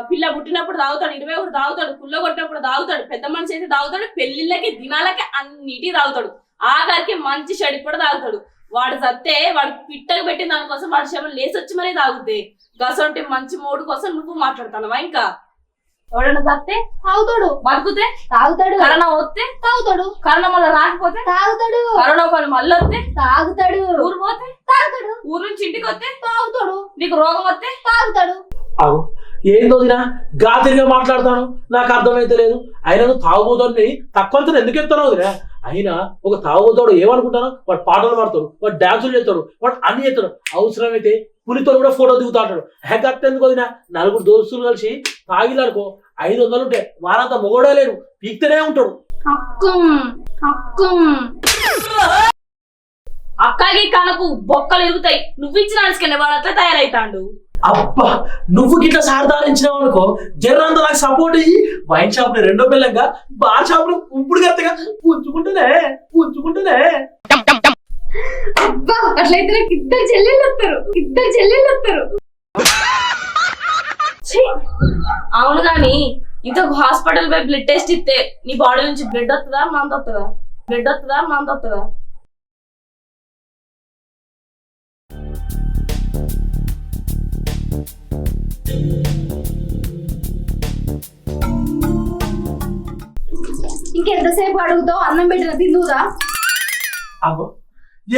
పిల్ల పుట్టినప్పుడు తాగుతాడు, 21 తాగుతాడు, పుల్ల కొట్టినప్పుడు తాగుతాడు, పెద్ద మనిషి అయితే తాగుతాడు, పెళ్లిళ్ళకి దినాలకి అన్నిటి తాగుతాడు, ఆఖరికి మంచి చెడు కూడా తాగుతాడు. వాడు సత్తే వాడు పిట్టకు పెట్టిన దానికోసం వాడి శవం లేసి వచ్చి మరీ తాగుద్ది. గసంటి మంచి మూడు కోసం నువ్వు మాట్లాడుతున్నావా? ఇంకా ఎవడన్నా సత్తే తాగుతాడు, బతుకుతే తాగుతాడు, కరోనా వస్తే తాగుతాడు, కరోనా మళ్ళీ రాకపోతే తాగుతాడు, కరోనా పని మళ్ళీ వస్తే తాగుతాడు, ఊరు పోతే తాగుతాడు, ఊరు నుంచి ఇంటికి వస్తే తాగుతాడు, నీకు రోగం వస్తే తాగుతాడు. ఏందో దినా గాతిరిగా మాట్లాడతాను, నాకు అర్థమైతే లేదు. అయినా నువ్వు తాగుబోతాన్ని తక్కువ ఎందుకు ఎత్తావు దినా? అయినా ఒక తాగుబోతాడు ఏమనుకుంటాను, వాడు పాటలు పాడతాడు, వాడు డాన్సులు చేస్తాడు, వాడు అన్ని చేస్తాడు. అవసరమైతే పులితో కూడా ఫోటో దిగుతాడు. ఎందుకు వదినా? 4 దోస్తులు కలిసి తాగిలాడుకో 500 ఉంటే వారంతా మొగోడే లేడు, పీక్తేనే ఉంటాడు. అక్కకి కనకు బొక్కలు ఎరుగుతాయి, నువ్వు ఇచ్చిన అలసికెళ్ళి వాడు అట్లా తయారైతాడు. అబ్బా నువ్వు గిట్లా సారదారించినావు అనుకో, జర్రంతా నాకు సపోర్ట్ అయ్యి వైన్ షాప్ ని 2వ పిల్లంగా బార్ షాప్ ను ఇప్పుడు గత్తగా పుంజుకుంటేనే అబ్బా అట్లయితే నాకు 2 చెల్లెళ్ళు వస్తారు. అవును గాని ఇంతకు హాస్పిటల్ పోయి బ్లడ్ టెస్ట్ ఇస్తే నీ బాడీ నుంచి బ్లడ్ వస్తుందా మందు వస్తుందా? ఇంకెంతసేపు అడుగుతావు? అన్నం పెట్టిన తిందుదా? అబ్బో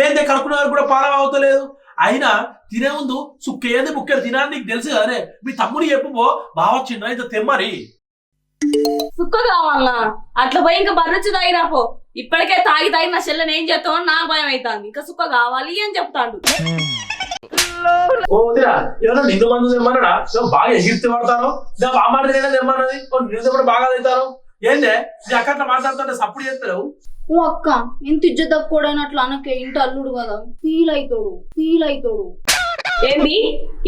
ఏందే కడుపున కూడా పాలం అవుతలేదు. అయినా తినే ముందు సుక్కేంది బుక్కెడు తినాలి, నీకు తెలుసు కదనే. మీ తమ్ముడు చెప్పుకో బాగా చిన్న ఇంత తెమ్మని. సుక్క కావాలన్నా అట్లా పోయి ఇంకా బర్రొచ్చి తాగిరాపో. ఇప్పటికే తాగి నా చెల్లెని ఏం చేస్తావు అని నాకు భయం అవుతుంది. ఇంకా సుక్క కావాలి అని చెప్తాడు. ఓ వదిరా ఏమన్నా నిండు మందు తెమ్మన్నాడా? బాగా ఎగిరితే పడతాను, ఆ మాట తెమ్మన్నది నిండు కూడా బాగా అవుతాను. ఏందే నీ అక్క మాట్లాడుతుంటే సప్పుడు చేస్తారు. ఓ అక్క ఎంత ఇజ్జ తక్కువడైనట్లు అనకే, ఇంటి అల్లుడు కదా, ఫీల్ అవుతాడు. ఏంది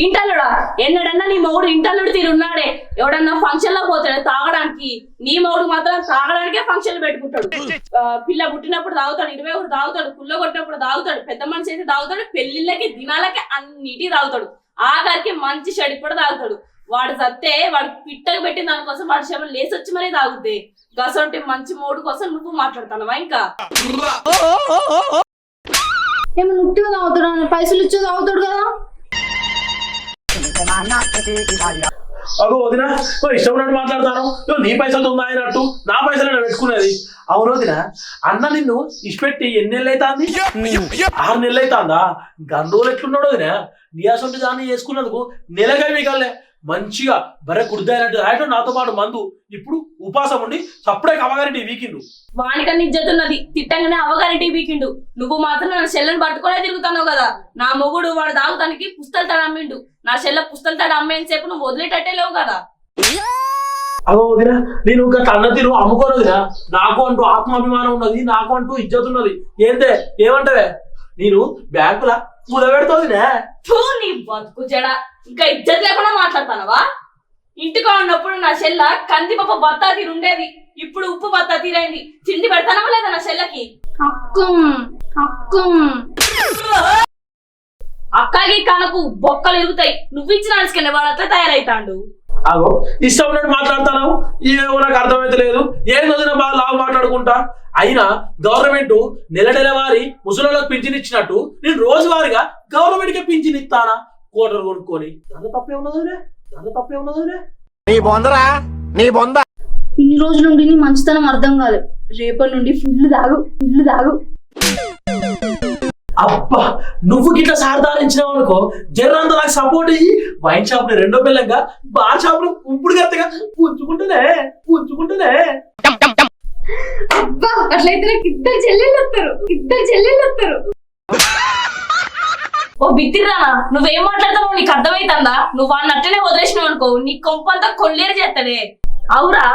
ఇంటల్లుడా? ఎన్నడన్నా నీ మొగుడు ఇంటల్లుడు తీరున్నాడే. ఎవడన్నా ఫంక్షన్ లో పోతాడు తాగడానికి, నీ మొగుడు మాత్రం తాగడానికే ఫంక్షన్లు పెట్టుకుంటాడు. పిల్ల పుట్టినప్పుడు తాగుతాడు, 21 తాగుతాడు, పుల్ల కొట్టినప్పుడు తాగుతాడు, పెద్ద మనిషి అయితే తాగుతాడు, పెళ్లిళ్ళకి దినాలకి అన్నిటి తాగుతాడు, ఆఖరికి మంచి చెడు కూడా తాగుతాడు. వాడు సత్తే వాడు పిట్టకు పెట్టిన దానికోసం వాడి శవం లేసి వచ్చి మరీ తాగుద్ది. గసంటి మంచి మూడు కోసం నువ్వు మాట్లాడుతున్నావా? ఇంకా ఏమన్నా ఉట్టిగా తాగుతాడు, పైసలు ఇచ్చే తాగుతాడు కదా. అగో వదినా ఇష్టం ఉన్నట్టు మాట్లాడతాను. నీ పైసలు ఉన్నాయనట్టు నా పైసలు పెట్టుకునేది. అవును వదినా, అన్న నిన్ను ఇష్టపెట్టి ఎన్ని నెలలు అవుతుంది? 6 నెలలు అవుతుందా? గండోలు ఎట్లున్నాడు వదినా? నీ అసలు దాన్ని చేసుకున్నందుకు నెలగా మిగలే. మంచిగా బర్రె కుడిదాయినట్టు రాయటం నాతో పాటు మందు. ఇప్పుడు ఉపాసం ఉండి సప్పుడే అవగారింటి వీకిండు. వానికన్నా ఇజ్జతున్నది, తిట్టంగానే అవగారింటి వీకిండు. నువ్వు మాత్రం నా చెల్లెని పట్టుకునే తిరుగుతావు కదా. నా మొగుడు వాడు తాగుతానికి పుస్తలు తాడు అమ్మిండు. నా చెల్లె పుస్తలు తాడు అమ్మేని సేపు నువ్వు వదిలేటట్టే లేవు కదా. అగో వదినా నేను ఇంకా అన్న తీరు అమ్ముకోను వదినా. నాకు అంటూ ఆత్మాభిమానం ఉన్నది, నాకు అంటూ ఇజ్జత్ ఉన్నది. ఏంటే ఏమంటావే? నేను బ్యాంకులా కూదబెడుతుందినే. నీ బతుకు జడ, ఇంకా ఇజ్జత్ లేకుండా మాట్లాడతానవా? ఇంటికా ఉన్నప్పుడు నా చెల్ల కందిపప్ప బత్తా తీరు ఉండేది, ఇప్పుడు ఉప్పు బత్తా తీరైంది. తిండి పెడతానా లేదా నా చెల్లకి? అక్కకి కనకు బొక్కలు ఎరుగుతాయి, నువ్వు ఇచ్చిన అలసికెళ్ళి వాడు అట్లా తయారైతాడు. అగో ఇష్టం ఉన్నట్టు మాట్లాడతాను, ఏమో నాకు అర్థమైతే లేదు. ఏం వదిన బాగా లావు మాట్లాడుకుంటా. అయినా గవర్నమెంట్ నెల వారి ముసలిళ్ళకి పింఛన్ ఇచ్చినట్టు నేను రోజువారీగా గవర్నమెంట్ కి పింఛన్ ఇస్తానా? కోటరు కొనుక్కొని దాని తప్పే ఉన్నది. ఇన్ని రోజుల నుండి నీ మంచితనం అర్థం కాలేదు. రేపటి నుండి ఫుల్ తాగు. అబ్బా నువ్వు గిట్లా సారదారించినావు అనుకో, జర్రంతా నాకు సపోర్ట్ అయ్యి వైన్ షాప్ ని 2వ పిల్లంగా బార్ షాప్ ను ఇప్పుడు గత్తగా పుంజుకుంటేనే. అబ్బా అట్లయితే నాకు 2 చెల్లెళ్ళు వస్తారు. ఓ బిత్తిరా, నువ్వేం మాట్లాడతావు నీకు అర్థమైతుందా? నువ్వు వాడిని అట్టనే వదిలేసినావు అనుకో, నీ కొంపంతా కొల్లేరు చేస్తాడే. అవురా,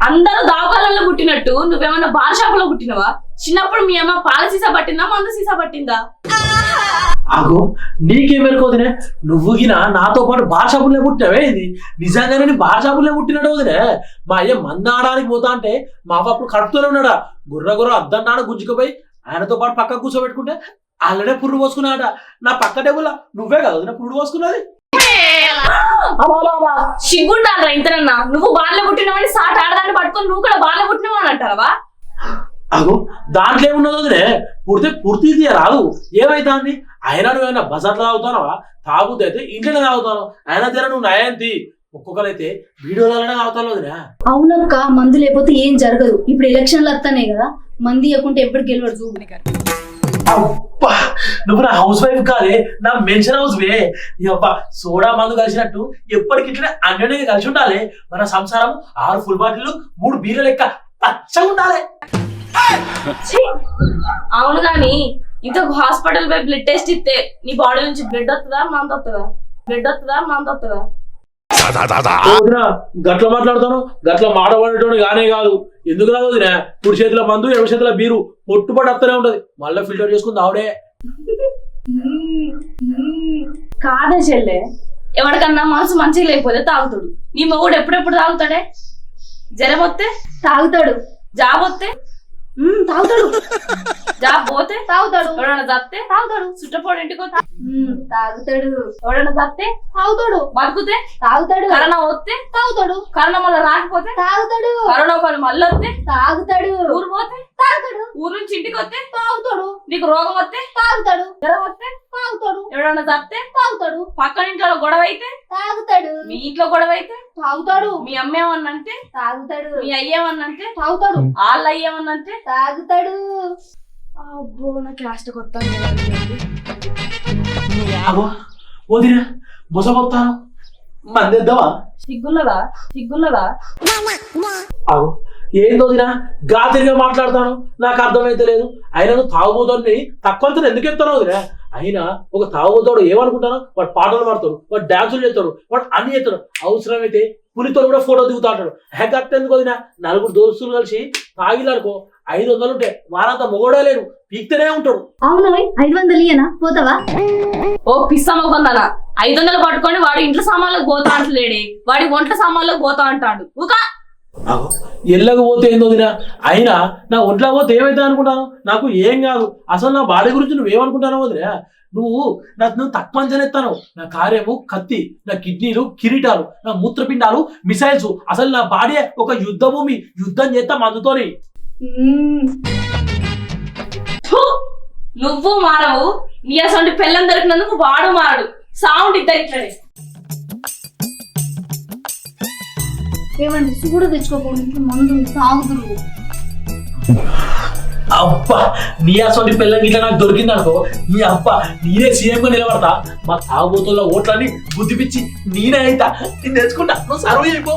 అందరూ దావకాలలో పుట్టినట్టు నువ్వేమన్నా బార్ షాప్ లో పుట్టినవా? చిన్నప్పుడు మీ అమ్మ పాల సీసా పట్టిందా, మందు సీసా పట్టిందా? అగో నీకేమెరుకోదినే, నువ్వు గిన నాతో పాటు బార్ షాపులే పుట్టినవే. ఇది నిజంగానే నేను బార్ షాపులే పుట్టినట్టు వదినే. మా అయ్య మందాడానికి పోతా అంటే మా అప్పుడు కడుపుతూనే ఉన్నాడా. గుర్ర అద్దన్నాడు గుంజుకుపోయి ఆయనతో పాటు పక్క కూర్చోబెట్టుకుంటే అలానే పురుడు పోసుకున్నాడ. నా పక్క టేబుల్ నువ్వే కదా పురుడు పోసుకున్నది. సిగ్గుండాలరా ఇంతనన్నా నువ్వు బాధలో పుట్టినవని సాట్ ఆడదాన్ని పట్టుకొని నువ్వు కూడా బాధలో పుట్టినవని అంటారా? అగో దాంట్లో ఏమున్నదో వదినే, పుడితే పూర్తి రాదు ఏమైతుంది. అయినా నువ్వేమైనా బజార్లో తాగుతానవా? తాగుతే అయితే ఇంట్లోనే తాగుతాను. అయినా తీరా నువ్వు నయంతి. ఒక్కొక్కరైతే వీడియోలనే తాగుతాను వదినా. అవునక్క, మందు లేకపోతే ఏం జరగదు. ఇప్పుడు ఎలక్షన్లు వస్తానే కదా, మంది ఇవ్వకుంటే ఎప్పుడు గెలవడు చూడు. అబ్బా నువ్వు నా హౌస్ వైఫ్ కాదే, నా మెన్షన్ హౌస్ వే. అబ్బా సోడా మందు కలిసినట్టు ఎప్పటికి ఇట్లనే అన్నే కలిసి ఉండాలి. మన సంసారం 6 ఫుల్ బాటిల్ 3 బీర్ల లెక్క పచ్చగా ఉండాలి. అవును గాని ఇంతకు హాస్పిటల్ పోయి బ్లడ్ టెస్ట్ ఇస్తే నీ బాడీ నుంచి బ్లడ్ వస్తుందా మందు వస్తుందా? బ్లడ్ వస్తుందా మందు వస్తుందా? గట్ల మాట్లాడతాను, గట్ల మాట పడేటోడు గానే కాదు. ఎందుకు రాదు వదినా? కుడి చేతిలో మందు ఎడమ చేతిలో బీరు పొట్టుపడి వస్తూనే ఉంటది. మళ్ళీ ఫిల్టర్ చేసుకుంది ఆవిడే. కాదే చెల్లె, ఎవరికన్నా మనసు మంచిగా లేకపోతే తాగుతాడు. నీ మొగుడు ఎప్పుడెప్పుడు తాగుతాడే? జ్వరం వస్తే తాగుతాడు, జాబ్ వస్తే తాగుతాడు, జాబ్ పోతే తాగుతాడు, ఎవడన్నా చస్తే తాగుతాడు, చుట్టపోడు ఇంటికి వస్తే తాగుతాడు, ఎవడన్నా చస్తే తాగుతాడు, బతుకుతే తాగుతాడు, కరోనా వస్తే తాగుతాడు, కరోనా మళ్ళీ రాకపోతే తాగుతాడు, కరోనా మళ్ళీ వస్తే తాగుతాడు, ఊరు పోతే తాగుతాడు, ఊరు నుంచి ఇంటికి వస్తే తాగుతాడు, నీకు రోగం వస్తే తాగుతాడు, జ్వరం వస్తే తాగుతాడు, ఎవడన్నా చస్తే తాగుతాడు, పక్కన ఇంట్లో గొడవ అయితే తాగుతాడు, మీ ఇంట్లో గొడవ అయితే తాగుతాడు, మీ అమ్మ ఏమన్నంటే తాగుతాడు, మీ అయ్యేమన్నంటే తాగుతాడు, వాళ్ళ అయ్యేమన్నంటే తాగుతాడు. అబ్బో నా క్లాస్ కొత్త అగో వదినా మొసపోతాను మందేద్దావా? సిగ్గున్నదా? సిగ్గున్నదా? అగో ఏందో వదినా గా తిరిగా మాట్లాడతాను, నాకు అర్థమైతే లేదు. అయినా నువ్వు తాగుబోతాన్ని తక్కువ ఎందుకు ఎత్తాను వదినా? అయినా ఒక తాగుబోతాడు ఏమనుకుంటాను, వాడు పాటలు పాడతాడు, వాడు డాన్సులు చేస్తాడు, వాడు అన్ని చేస్తాడు. అవసరమైతే పులితో కూడా ఫోటో దిగుతాడు. ఎందుకు వదినా? 4 దోస్తులు కలిసి తాగిలాడుకో 500 ఉంటే వారంతా మొగోడే లేడు, పీక్తేనే ఉంటాడు. అవును 500 ఇయ్యనా పోతావా? ఓ పిස්සమ్మకుందనా 500 పట్టుకొని వాడు ఇంట్లో సామాన్లకు పోతా అంటలేడే, వాడి ఒంట్ల సామాన్లకు పోతా అంటాడు. ఎల్లకు పోతే ఏందో వదినా? అయినా నా ఒంట్లో పోతే ఏమైతే అనుకుంటాను? నాకు ఏం కాదు. అసలు నా బాడీ గురించి నువ్వేమనుకుంటానో వదినా? నువ్వు తక్కువ అంచనెత్తాను. నా కార్యము కత్తి, నా కిడ్నీలు కిరీటాలు, నా మూత్రపిండాలు మిసైల్స్. అసలు నా బాడీ ఒక యుద్ధ భూమి. యుద్ధం చేస్తా మందుతోని. నువ్వు మారవు, నీ అసలు పెళ్ళం దొరికినందుకు వాడు మారడు. సౌండ్ ఇద్దరు ఇట్లనే. ఏమండి కూడా తెచ్చుకోకుండా మందు తాగుతురు. అబ్బా నీ అసలు పిల్లలకి ఇట్లా నాకు దొరికింది అనుకో, నీ అబ్బా నేనే సీఎం గా నిలబడతా. మా తాగుబోతుల్లో ఓట్లని బుద్ధిపిచ్చి నేనే అయితా. నేను తెచ్చుకుంటా, నువ్వు సర్వ్ అయిపో.